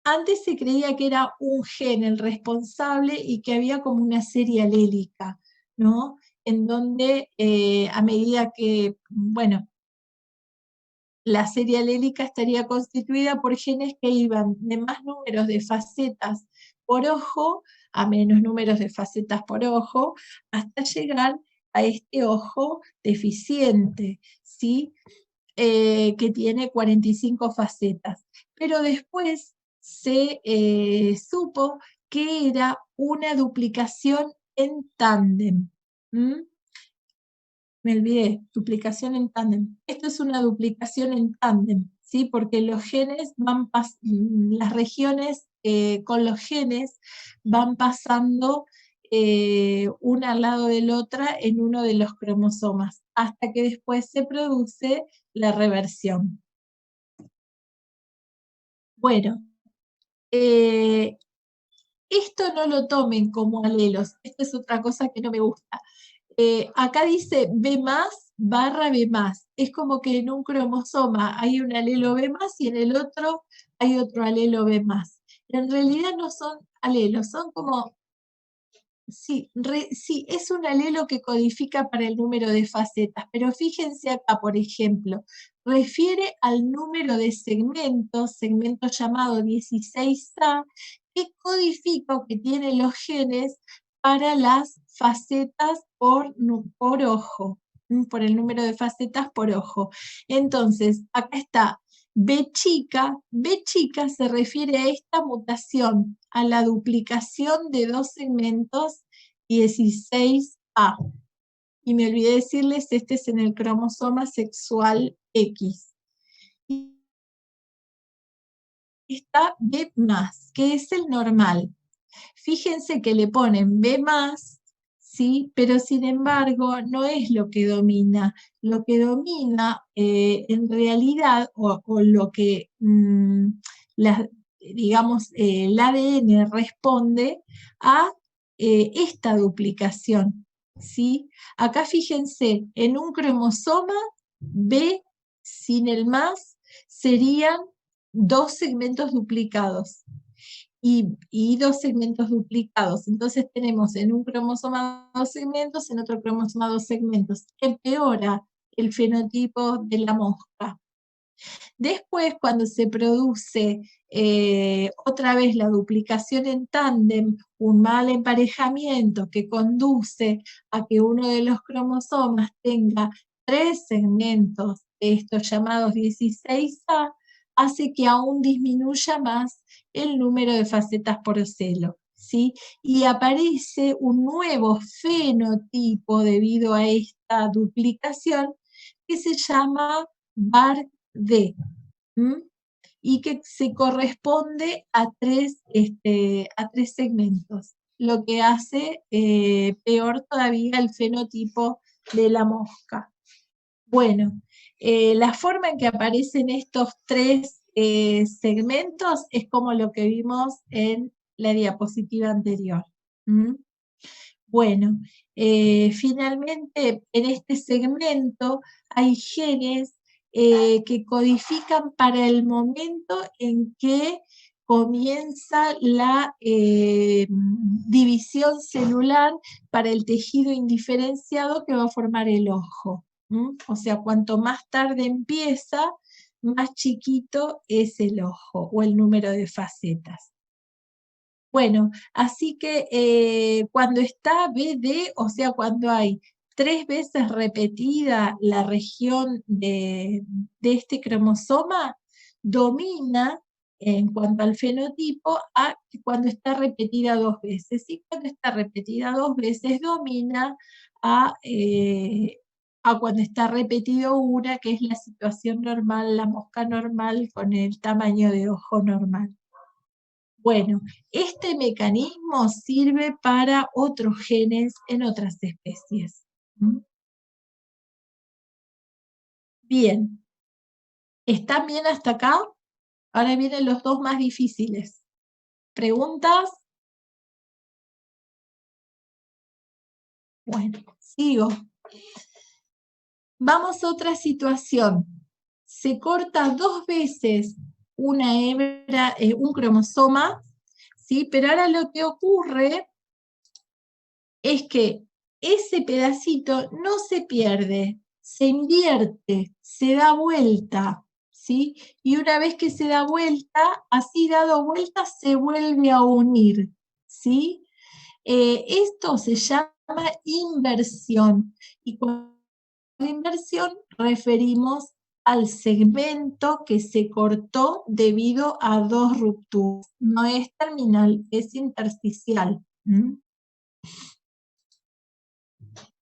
Antes se creía que era un gen el responsable y que había como una serie alélica, ¿no? En donde a medida que, bueno, la serie alélica estaría constituida por genes que iban de más números de facetas por ojo a menos números de facetas por ojo, hasta llegar a este ojo deficiente, ¿sí? Que tiene 45 facetas. Pero después se supo que era una duplicación en tándem. Me olvidé, duplicación en tándem. Esto es una duplicación en tándem, ¿sí? Porque los genes las regiones con los genes van pasando una al lado de la otra en uno de los cromosomas, hasta que después se produce la reversión. Bueno, esto no lo tomen como alelos, esto es otra cosa que no me gusta. Acá dice B+ barra B+, es como que en un cromosoma hay un alelo B+ y en el otro hay otro alelo B+. En realidad no son alelos, son como, sí, es un alelo que codifica para el número de facetas, pero fíjense acá, por ejemplo, refiere al número de segmento llamado 16A, que codifica o que tiene los genes para las facetas por ojo, por el número de facetas por ojo. Entonces, acá está B chica se refiere a esta mutación, a la duplicación de dos segmentos 16A. Y me olvidé decirles, este es en el cromosoma sexual X. Y está B+, que es el normal. Fíjense que le ponen B+, ¿sí? Pero sin embargo no es lo que domina. Lo que domina en realidad, o lo que, digamos, el ADN responde a esta duplicación, ¿sí? Acá fíjense, en un cromosoma B sin el más serían dos segmentos duplicados. Y dos segmentos duplicados. Entonces tenemos en un cromosoma dos segmentos, en otro cromosoma dos segmentos. Empeora el fenotipo de la mosca. Después, cuando se produce otra vez la duplicación en tándem, un mal emparejamiento que conduce a que uno de los cromosomas tenga tres segmentos de estos llamados 16A, hace que aún disminuya más el número de facetas por celo, ¿sí? Y aparece un nuevo fenotipo debido a esta duplicación que se llama BARD, y que se corresponde a tres segmentos, lo que hace peor todavía el fenotipo de la mosca. Bueno, la forma en que aparecen estos tres segmentos es como lo que vimos en la diapositiva anterior. Bueno, finalmente en este segmento hay genes que codifican para el momento en que comienza la división celular para el tejido indiferenciado que va a formar el ojo. O sea, cuanto más tarde empieza, más chiquito es el ojo o el número de facetas. Bueno, así que cuando está BD, o sea, cuando hay 3 veces repetida la región de este cromosoma, domina en cuanto al fenotipo a cuando está repetida 2 veces. Y cuando está repetida 2 veces, domina a cuando está repetido una, que es la situación normal, la mosca normal con el tamaño de ojo normal. Bueno, este mecanismo sirve para otros genes en otras especies. Bien, ¿están bien hasta acá? Ahora vienen los dos más difíciles. ¿Preguntas? Bueno, sigo. Vamos a otra situación. Se corta 2 veces una hebra, un cromosoma, ¿sí? Pero ahora lo que ocurre es que ese pedacito no se pierde, se invierte, se da vuelta, ¿sí? Y una vez que se da vuelta, así dado vuelta, se vuelve a unir, ¿sí? Esto se llama inversión. Y con la inversión referimos al segmento que se cortó debido a 2 rupturas. No es terminal, es intersticial.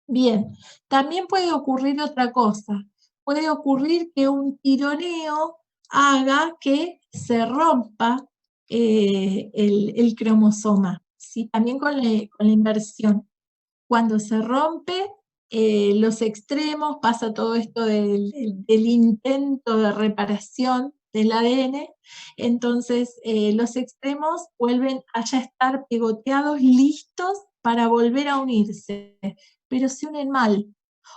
Bien, también puede ocurrir otra cosa. Puede ocurrir que un tironeo haga que se rompa el cromosoma, ¿sí? También con la inversión. Cuando se rompe los extremos, pasa todo esto del intento de reparación del ADN, entonces los extremos vuelven a ya estar pegoteados, listos para volver a unirse, pero se unen mal.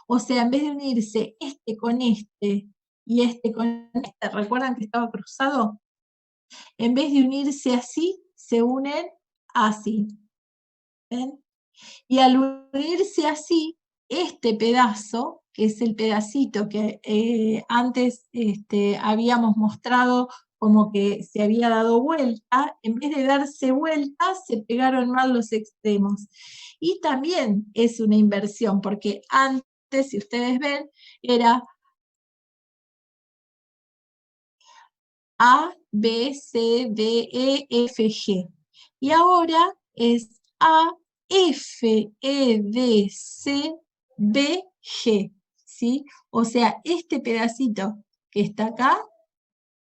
O sea, en vez de unirse este con este y este con este, ¿recuerdan que estaba cruzado? En vez de unirse así, se unen así. ¿Ven? Y al unirse así, este pedazo, que es el pedacito que antes habíamos mostrado como que se había dado vuelta, en vez de darse vuelta, se pegaron mal los extremos. Y también es una inversión, porque antes, si ustedes ven, era A, B, C, D, E, F, G. Y ahora es A, F, E, D, C, B, G. ¿Sí? O sea, este pedacito que está acá,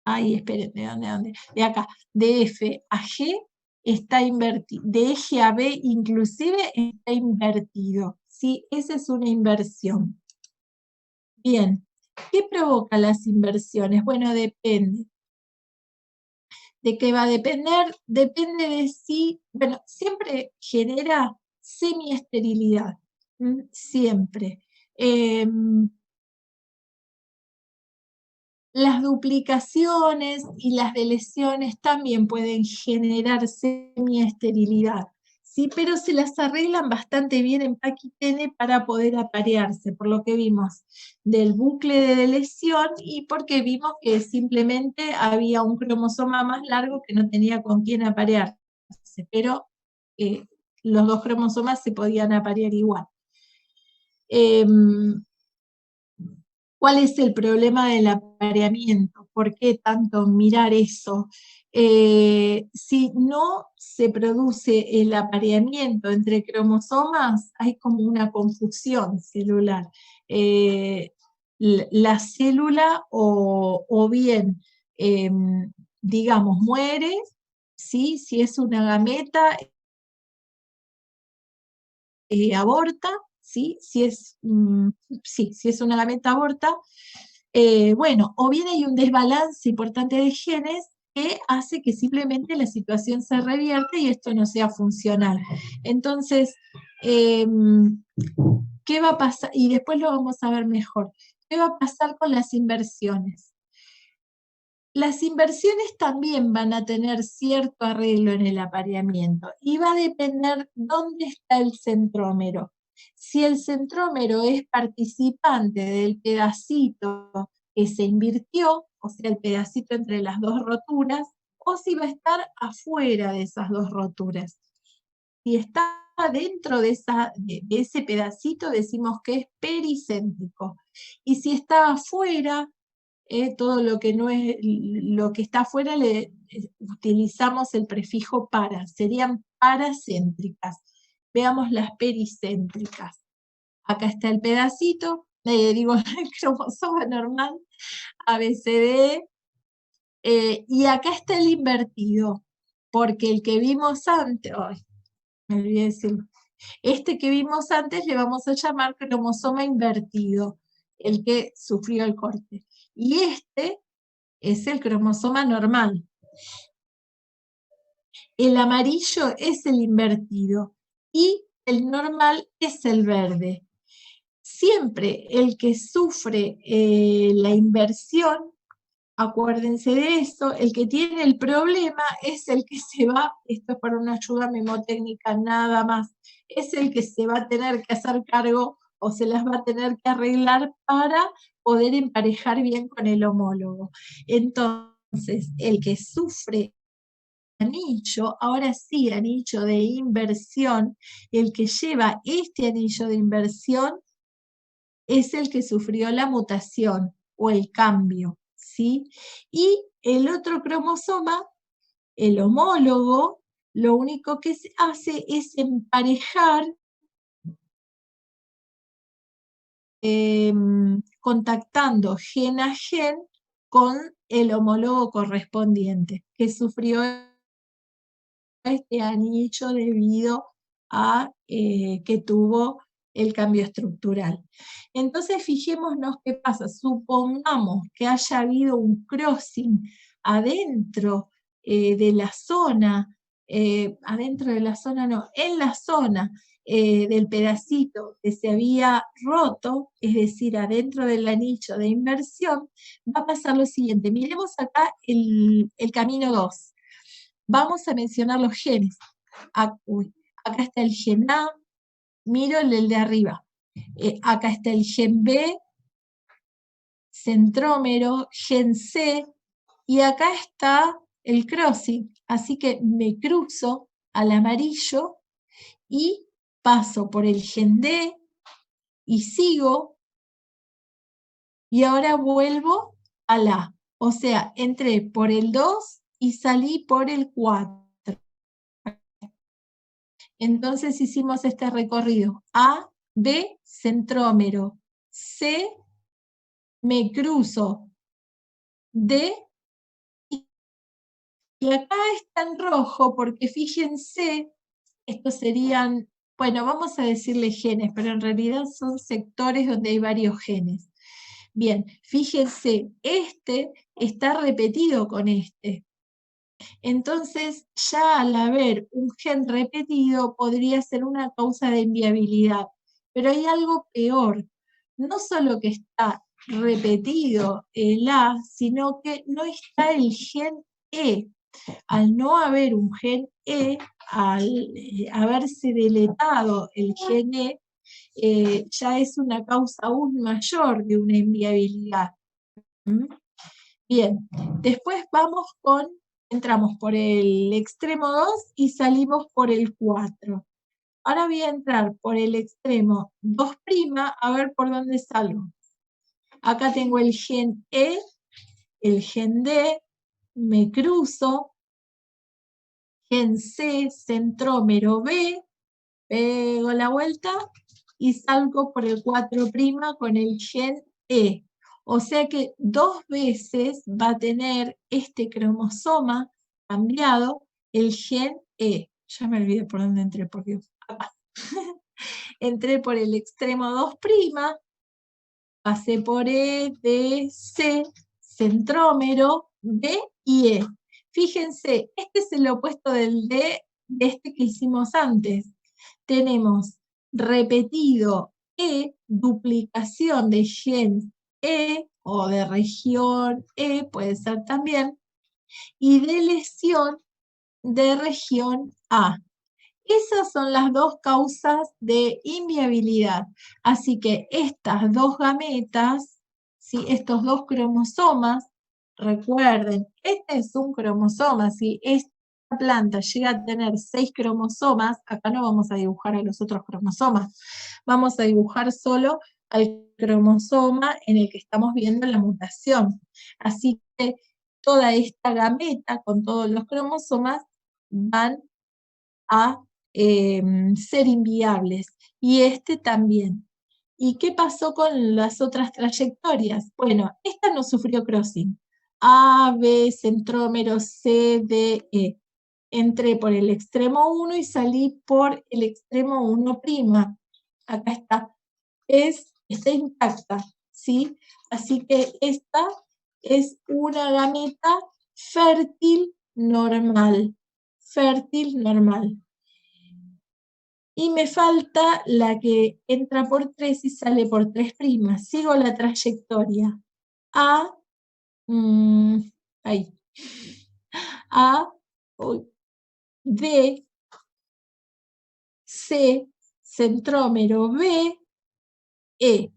ahí, esperen, ¿de dónde? De acá, de F a G está invertido, de G a B inclusive está invertido. ¿Sí? Esa es una inversión. Bien, ¿qué provoca las inversiones? Bueno, depende. ¿De qué va a depender? Depende de si, bueno, siempre genera semiesterilidad, siempre. Las duplicaciones y las deleciones también pueden generar semiesterilidad, ¿sí? Pero se las arreglan bastante bien en Paquitene para poder aparearse, por lo que vimos del bucle de deleción y porque vimos que simplemente había un cromosoma más largo que no tenía con quién aparearse, pero los dos cromosomas se podían aparear igual. ¿Cuál es el problema del apareamiento? ¿Por qué tanto mirar eso? Si no se produce el apareamiento entre cromosomas, hay como una confusión celular. La célula o bien, digamos, muere, ¿sí? Si es una gameta, aborta, ¿sí? Si es una gameta aborta, bueno, o bien hay un desbalance importante de genes que hace que simplemente la situación se revierte y esto no sea funcional. Entonces, ¿qué va a pasar? Y después lo vamos a ver mejor. ¿Qué va a pasar con las inversiones? Las inversiones también van a tener cierto arreglo en el apareamiento y va a depender dónde está el centrómero. Si el centrómero es participante del pedacito que se invirtió, o sea, el pedacito entre las dos roturas, o si va a estar afuera de esas dos roturas. Si está dentro de ese pedacito, decimos que es pericéntrico. Y si está afuera, todo lo que no es, lo que está afuera utilizamos el prefijo para, serían paracéntricas. Veamos las pericéntricas. Acá está el pedacito, digo, el cromosoma normal, ABCD, y acá está el invertido, porque el que vimos antes, me olvidé decirlo, este que vimos antes le vamos a llamar cromosoma invertido, el que sufrió el corte. Y este es el cromosoma normal. El amarillo es el invertido y el normal es el verde. Siempre el que sufre la inversión, acuérdense de eso, el que tiene el problema es el que se va, esto es para una ayuda memotécnica nada más, es el que se va a tener que hacer cargo o se las va a tener que arreglar para poder emparejar bien con el homólogo. Entonces, el que sufre anillo, ahora sí, anillo de inversión, el que lleva este anillo de inversión es el que sufrió la mutación o el cambio, ¿sí? Y el otro cromosoma, el homólogo, lo único que hace es emparejar contactando gen a gen con el homólogo correspondiente que sufrió este anillo debido a que tuvo el cambio estructural. Entonces fijémonos qué pasa. Supongamos que haya habido un crossing adentro de la zona adentro de la zona no, en la zona del pedacito que se había roto, es decir, adentro del anillo de inversión, va a pasar lo siguiente. Miremos acá el camino 2. Vamos a mencionar los genes. Acá está el gen A, miro el de arriba. Acá está el gen B, centrómero, gen C, y acá está el crossing. Así que me cruzo al amarillo y paso por el gen D y sigo, y ahora vuelvo al A. O sea, entré por el 2 y salí por el 4. Entonces hicimos este recorrido. A, B, centrómero. C, me cruzo. D, y acá está en rojo porque fíjense, estos serían, bueno, vamos a decirle genes, pero en realidad son sectores donde hay varios genes. Bien, fíjense, este está repetido con este. Entonces, ya al haber un gen repetido, podría ser una causa de inviabilidad. Pero hay algo peor. No solo que está repetido el A, sino que no está el gen E. Al no haber un gen E, al haberse deletado el gen E, ya es una causa aún mayor de una inviabilidad. ¿Mm? Bien, después entramos por el extremo 2 y salimos por el 4. Ahora voy a entrar por el extremo 2', a ver por dónde salgo. Acá tengo el gen E, el gen D, me cruzo, gen C, centrómero B, pego la vuelta y salgo por el 4' con el gen E. O sea que 2 veces va a tener este cromosoma cambiado el gen E. Ya me olvidé por dónde entré, por Dios. Acá. Entré por el extremo 2', pasé por E, D, C, centrómero, B y E. Fíjense, este es el opuesto del D de este que hicimos antes. Tenemos repetido E, duplicación de gen E o de región E, puede ser también, y de lesión de región A. Esas son las dos causas de inviabilidad. Así que estas dos gametas, ¿sí? Estos dos cromosomas, recuerden, este es un cromosoma, si esta planta llega a tener 6 cromosomas, acá no vamos a dibujar a los otros cromosomas, vamos a dibujar solo al cromosoma en el que estamos viendo la mutación. Así que toda esta gameta con todos los cromosomas van a ser inviables, y este también. ¿Y qué pasó con las otras trayectorias? Bueno, esta no sufrió crossing. A, B, centrómero, C, D, E. Entré por el extremo 1 y salí por el extremo 1'. Acá está. Está intacta, ¿sí? Así que esta es una gameta fértil normal. Fértil normal. Y me falta la que entra por 3 y sale por 3'. Sigo la trayectoria. A, ahí. A, D, C, centrómero B, E.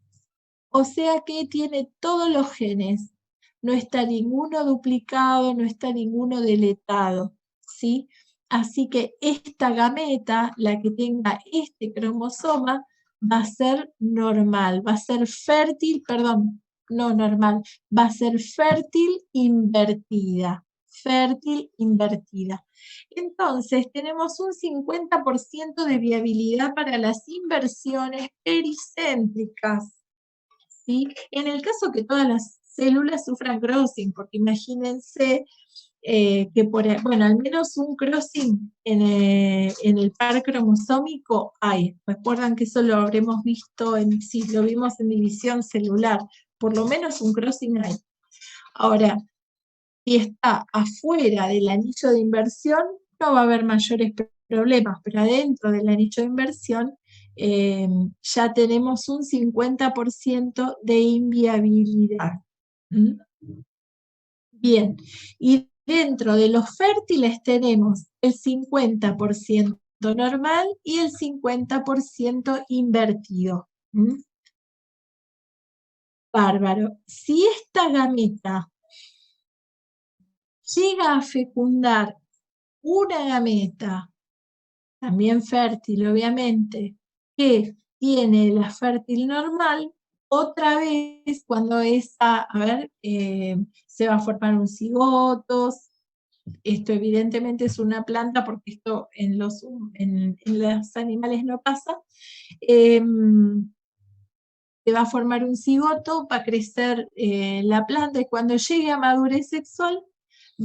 O sea que tiene todos los genes. No está ninguno duplicado, no está ninguno deletado, ¿sí? Así que esta gameta, la que tenga este cromosoma, va a ser normal, va a ser fértil, perdón, no normal, va a ser fértil invertida. Fértil invertida. Entonces, tenemos un 50% de viabilidad para las inversiones pericéntricas, ¿sí? En el caso que todas las células sufran crossing, porque imagínense que bueno, al menos un crossing en el par cromosómico hay. Recuerdan que eso lo habremos visto, sí, lo vimos en división celular. Por lo menos un crossing hay. Ahora, si está afuera del anillo de inversión, no va a haber mayores problemas, pero adentro del anillo de inversión ya tenemos un 50% de inviabilidad. ¿Mm? Bien, y dentro de los fértiles tenemos el 50% normal y el 50% invertido. ¿Mm? Bárbaro. Si esta gameta llega a fecundar una gameta, también fértil obviamente, que tiene la fértil normal, otra vez cuando esa, se va a formar un cigoto. Esto evidentemente es una planta porque esto en los animales no pasa. Se va a formar un cigoto, va a crecer la planta y cuando llegue a madurez sexual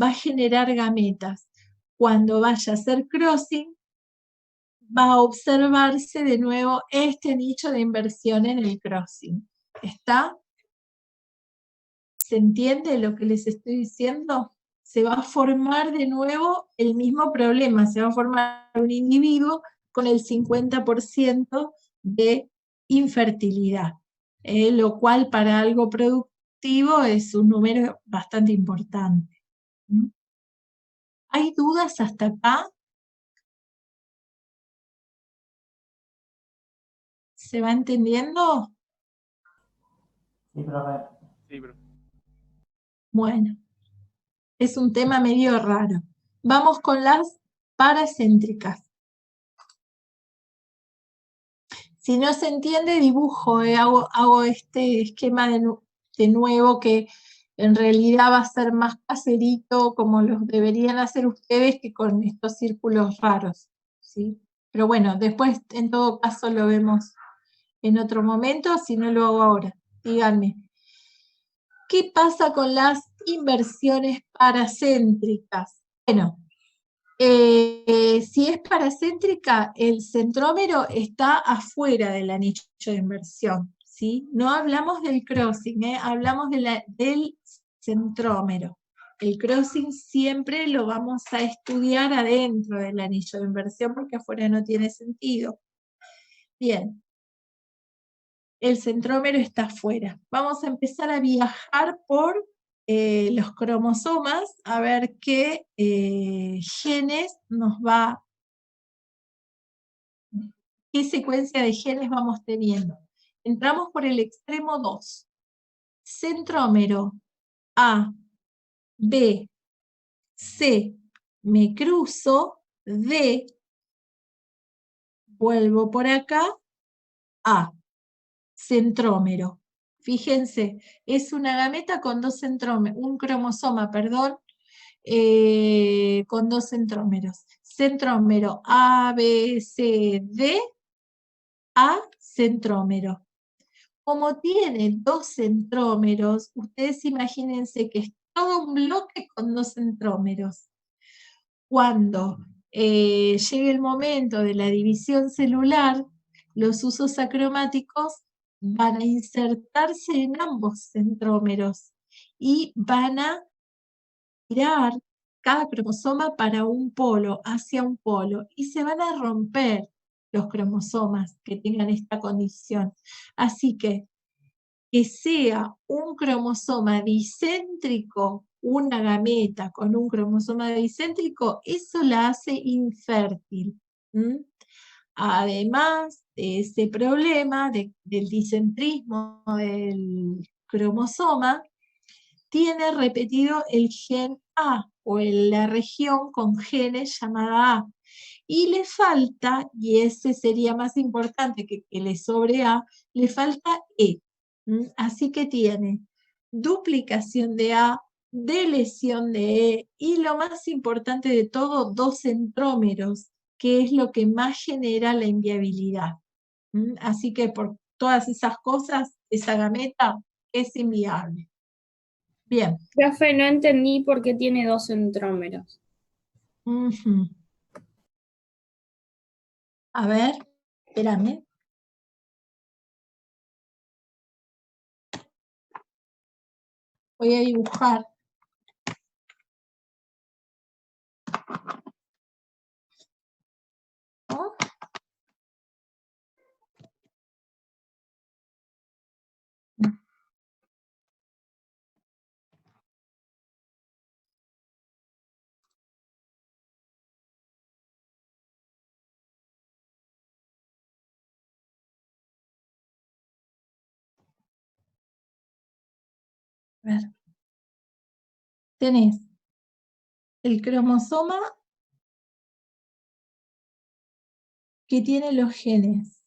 va a generar gametas. Cuando vaya a hacer crossing, va a observarse de nuevo este nicho de inversión en el crossing. ¿Está? ¿Se entiende lo que les estoy diciendo? Se va a formar de nuevo el mismo problema, se va a formar un individuo con el 50% de infertilidad, lo cual para algo productivo es un número bastante importante. ¿Mm? ¿Hay dudas hasta acá? ¿Se va entendiendo? Sí, profe. Sí, profe. Bueno, es un tema medio raro. Vamos con las paracéntricas. Si no se entiende, dibujo, hago este esquema de nuevo que en realidad va a ser más caserito como los deberían hacer ustedes que con estos círculos raros, ¿sí? Pero bueno, después en todo caso lo vemos en otro momento, si no lo hago ahora. Díganme, ¿qué pasa con las inversiones paracéntricas? Bueno, si es paracéntrica, el centrómero está afuera del anillo de inversión, ¿sí? No hablamos del crossing, hablamos del centrómero. El crossing siempre lo vamos a estudiar adentro del anillo de inversión porque afuera no tiene sentido. Bien, el centrómero está afuera. Vamos a empezar a viajar por los cromosomas a ver qué genes nos va, qué secuencia de genes vamos teniendo. Entramos por el extremo 2. Centrómero A, B, C, me cruzo, D, vuelvo por acá, A, centrómero. Fíjense, es una gameta con dos centrómeros, un cromosoma, perdón, con dos centrómeros. Centrómero A, B, C, D, A, centrómero. Como tiene dos centrómeros, ustedes imagínense que es todo un bloque con dos centrómeros. Cuando llegue el momento de la división celular, los usos acromáticos van a insertarse en ambos centrómeros y van a girar cada cromosoma para un polo, hacia un polo, y se van a romper los cromosomas que tengan esta condición. Así que sea un cromosoma discéntrico, una gameta con un cromosoma discéntrico, eso la hace infértil. Además de ese problema del discentrismo del cromosoma, tiene repetido el gen A o en la región con genes llamada A. Y le falta, y ese sería más importante que le sobre A, le falta E. Así que tiene duplicación de A, deleción de E y lo más importante de todo, dos centrómeros, que es lo que más genera la inviabilidad. Así que por todas esas cosas, esa gameta es inviable. Bien. Profe, no entendí por qué tiene dos centrómeros. A ver, espérame. Voy a dibujar. ver. Tenés el cromosoma que tiene los genes.